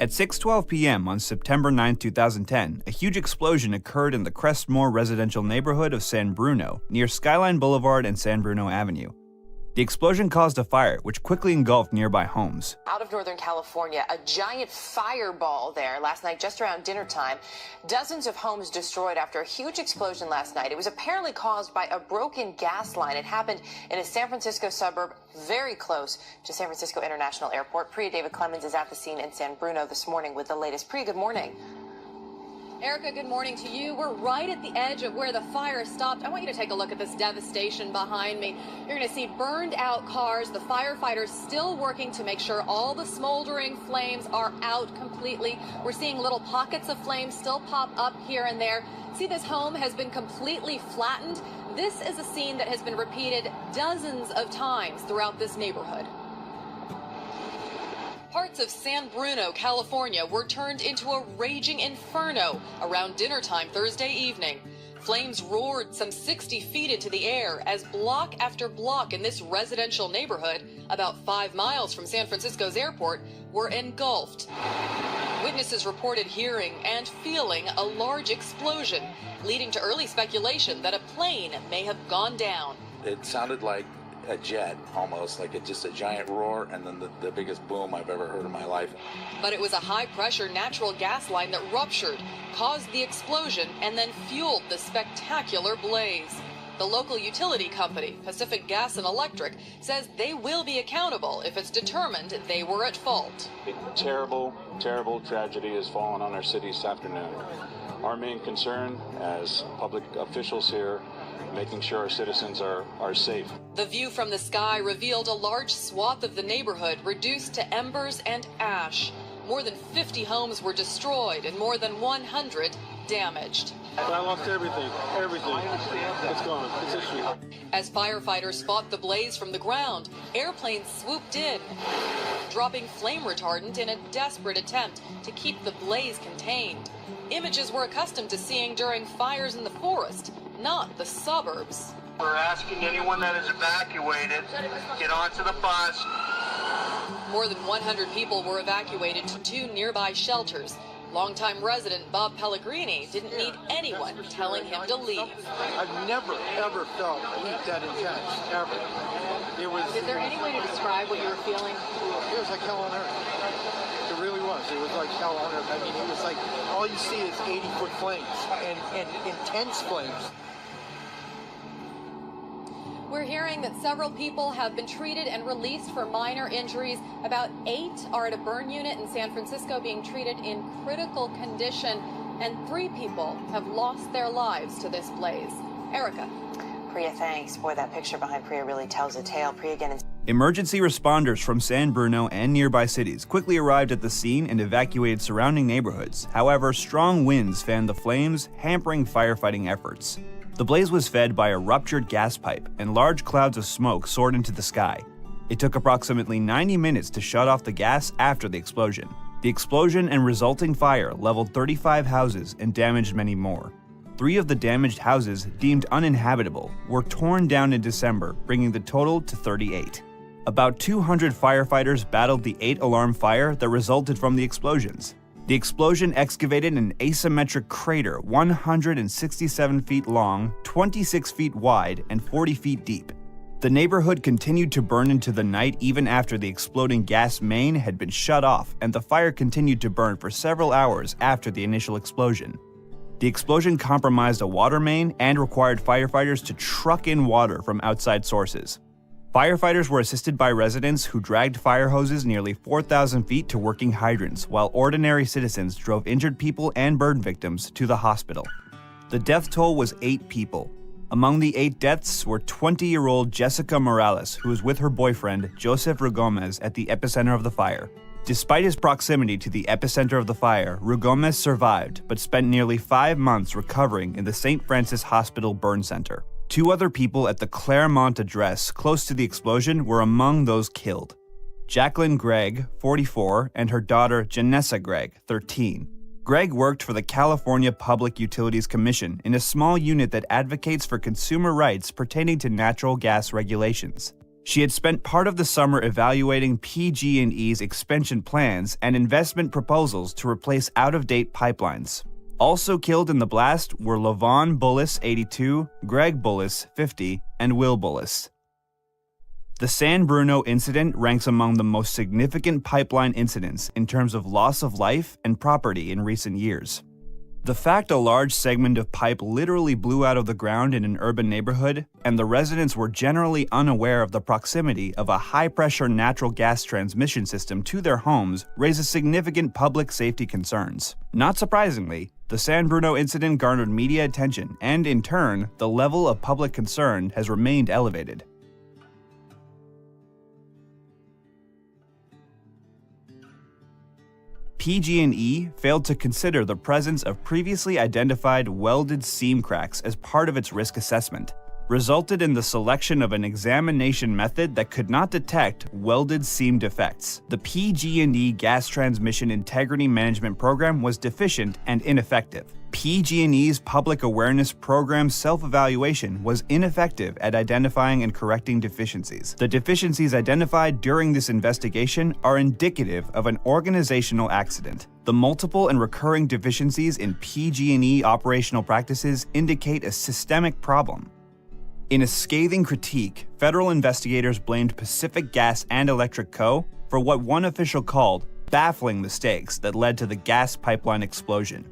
At 6:12 p.m. on September 9, 2010, a huge explosion occurred in the Crestmore residential neighborhood of San Bruno, near Skyline Boulevard and San Bruno Avenue. The explosion caused a fire, which quickly engulfed nearby homes. Out of Northern California, a giant fireball there last night just around dinner time. Dozens of homes destroyed after a huge explosion last night. It was apparently caused by a broken gas line. It happened in a San Francisco suburb very close to San Francisco International Airport. Priya David Clemens is at the scene in San Bruno this morning with the latest. Priya, good morning. Erica, good morning to you. We're right at the edge of where the fire stopped. I want you to take a look at this devastation behind me. You're going to see burned out cars, the firefighters still working to make sure all the smoldering flames are out completely. We're seeing little pockets of flames still pop up here and there. See, this home has been completely flattened. This is a scene that has been repeated dozens of times throughout this neighborhood. Parts of San Bruno, California were turned into a raging inferno around dinner time Thursday evening. Flames roared some 60 feet into the air as block after block in this residential neighborhood, about 5 miles from San Francisco's airport, were engulfed. Witnesses reported hearing and feeling a large explosion, leading to early speculation that a plane may have gone down. It sounded like a jet, almost like just a giant roar, and then the biggest boom I've ever heard in my life. But it was a high-pressure natural gas line that ruptured, caused the explosion, and then fueled the spectacular blaze. The local utility company, Pacific Gas and Electric, says they will be accountable if it's determined they were at fault. A terrible, terrible tragedy has fallen on our city this afternoon. Our main concern as public officials here, making sure our citizens are safe. The view from the sky revealed a large swath of the neighborhood reduced to embers and ash. More than 50 homes were destroyed and more than 100 damaged. I lost everything. It's gone. It's history. As firefighters fought the blaze from the ground, airplanes swooped in, dropping flame retardant in a desperate attempt to keep the blaze contained. Images we're accustomed to seeing during fires in the forest, not the suburbs. We're asking anyone that is evacuated, get onto the bus. More than 100 people were evacuated to 2 nearby shelters. Longtime resident Bob Pellegrini didn't need anyone telling him to leave. I've never, ever felt heat that intense, ever. Is there any way to describe what you were feeling? It was like hell on earth. It really was. It was like hell on earth. I mean, it was like all you see is 80-foot flames and intense flames. We're hearing that several people have been treated and released for minor injuries. About 8 are at a burn unit in San Francisco being treated in critical condition, and 3 people have lost their lives to this blaze. Erica. Priya, thanks. Boy, that picture behind Priya really tells a tale. Priya again. Emergency responders from San Bruno and nearby cities quickly arrived at the scene and evacuated surrounding neighborhoods. However, strong winds fanned the flames, hampering firefighting efforts. The blaze was fed by a ruptured gas pipe, and large clouds of smoke soared into the sky. It took approximately 90 minutes to shut off the gas after the explosion. The explosion and resulting fire leveled 35 houses and damaged many more. 3 of the damaged houses, deemed uninhabitable, were torn down in December, bringing the total to 38. About 200 firefighters battled the 8-alarm fire that resulted from the explosions. The explosion excavated an asymmetric crater 167 feet long, 26 feet wide, and 40 feet deep. The neighborhood continued to burn into the night even after the exploding gas main had been shut off, and the fire continued to burn for several hours after the initial explosion. The explosion compromised a water main and required firefighters to truck in water from outside sources. Firefighters were assisted by residents who dragged fire hoses nearly 4,000 feet to working hydrants, while ordinary citizens drove injured people and burn victims to the hospital. The death toll was 8 people. Among the 8 deaths were 20-year-old Jessica Morales, who was with her boyfriend, Joseph Rugomez, at the epicenter of the fire. Despite his proximity to the epicenter of the fire, Rugomez survived, but spent nearly 5 months recovering in the St. Francis Hospital Burn Center. 2 other people at the Claremont address close to the explosion were among those killed. Jacqueline Gregg, 44, and her daughter Janessa Gregg, 13. Gregg worked for the California Public Utilities Commission in a small unit that advocates for consumer rights pertaining to natural gas regulations. She had spent part of the summer evaluating PG&E's expansion plans and investment proposals to replace out-of-date pipelines. Also killed in the blast were Lavon Bullis, 82, Greg Bullis, 50, and Will Bullis. The San Bruno incident ranks among the most significant pipeline incidents in terms of loss of life and property in recent years. The fact a large segment of pipe literally blew out of the ground in an urban neighborhood, and the residents were generally unaware of the proximity of a high-pressure natural gas transmission system to their homes, raises significant public safety concerns. Not surprisingly, the San Bruno incident garnered media attention, and in turn, the level of public concern has remained elevated. PG&E failed to consider the presence of previously identified welded seam cracks as part of its risk assessment, resulted in the selection of an examination method that could not detect welded seam defects. The PG&E Gas Transmission Integrity Management Program was deficient and ineffective. PG&E's public awareness program self-evaluation was ineffective at identifying and correcting deficiencies. The deficiencies identified during this investigation are indicative of an organizational accident. The multiple and recurring deficiencies in PG&E operational practices indicate a systemic problem. In a scathing critique, federal investigators blamed Pacific Gas and Electric Co. for what one official called baffling mistakes that led to the gas pipeline explosion.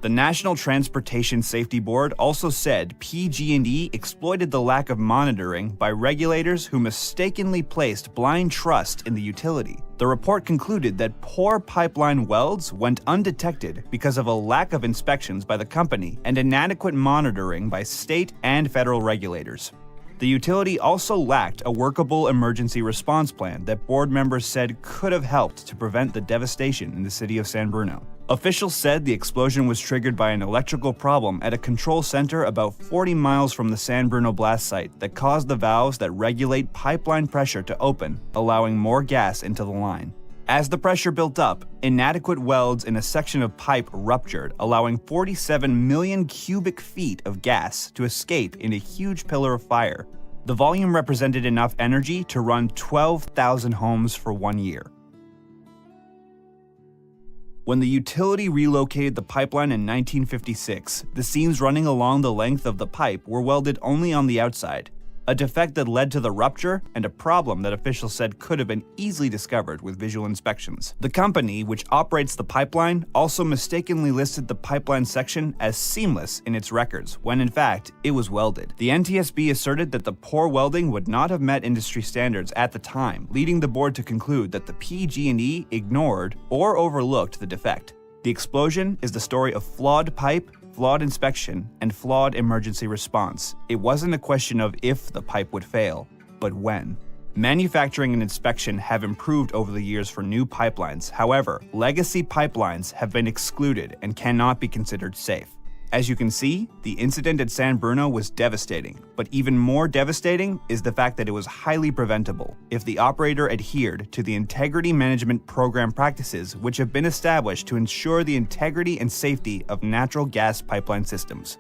The National Transportation Safety Board also said PG&E exploited the lack of monitoring by regulators who mistakenly placed blind trust in the utility. The report concluded that poor pipeline welds went undetected because of a lack of inspections by the company and inadequate monitoring by state and federal regulators. The utility also lacked a workable emergency response plan that board members said could have helped to prevent the devastation in the city of San Bruno. Officials said the explosion was triggered by an electrical problem at a control center about 40 miles from the San Bruno blast site that caused the valves that regulate pipeline pressure to open, allowing more gas into the line. As the pressure built up, inadequate welds in a section of pipe ruptured, allowing 47 million cubic feet of gas to escape in a huge pillar of fire. The volume represented enough energy to run 12,000 homes for 1 year. When the utility relocated the pipeline in 1956, the seams running along the length of the pipe were welded only on the outside, a defect that led to the rupture and a problem that officials said could have been easily discovered with visual inspections. The company, which operates the pipeline, also mistakenly listed the pipeline section as seamless in its records, when in fact, it was welded. The NTSB asserted that the poor welding would not have met industry standards at the time, leading the board to conclude that the PG&E ignored or overlooked the defect. The explosion is the story of flawed pipe, flawed inspection, and flawed emergency response. It wasn't a question of if the pipe would fail, but when. Manufacturing and inspection have improved over the years for new pipelines. However, legacy pipelines have been excluded and cannot be considered safe. As you can see, the incident at San Bruno was devastating, but even more devastating is the fact that it was highly preventable if the operator adhered to the integrity management program practices which have been established to ensure the integrity and safety of natural gas pipeline systems.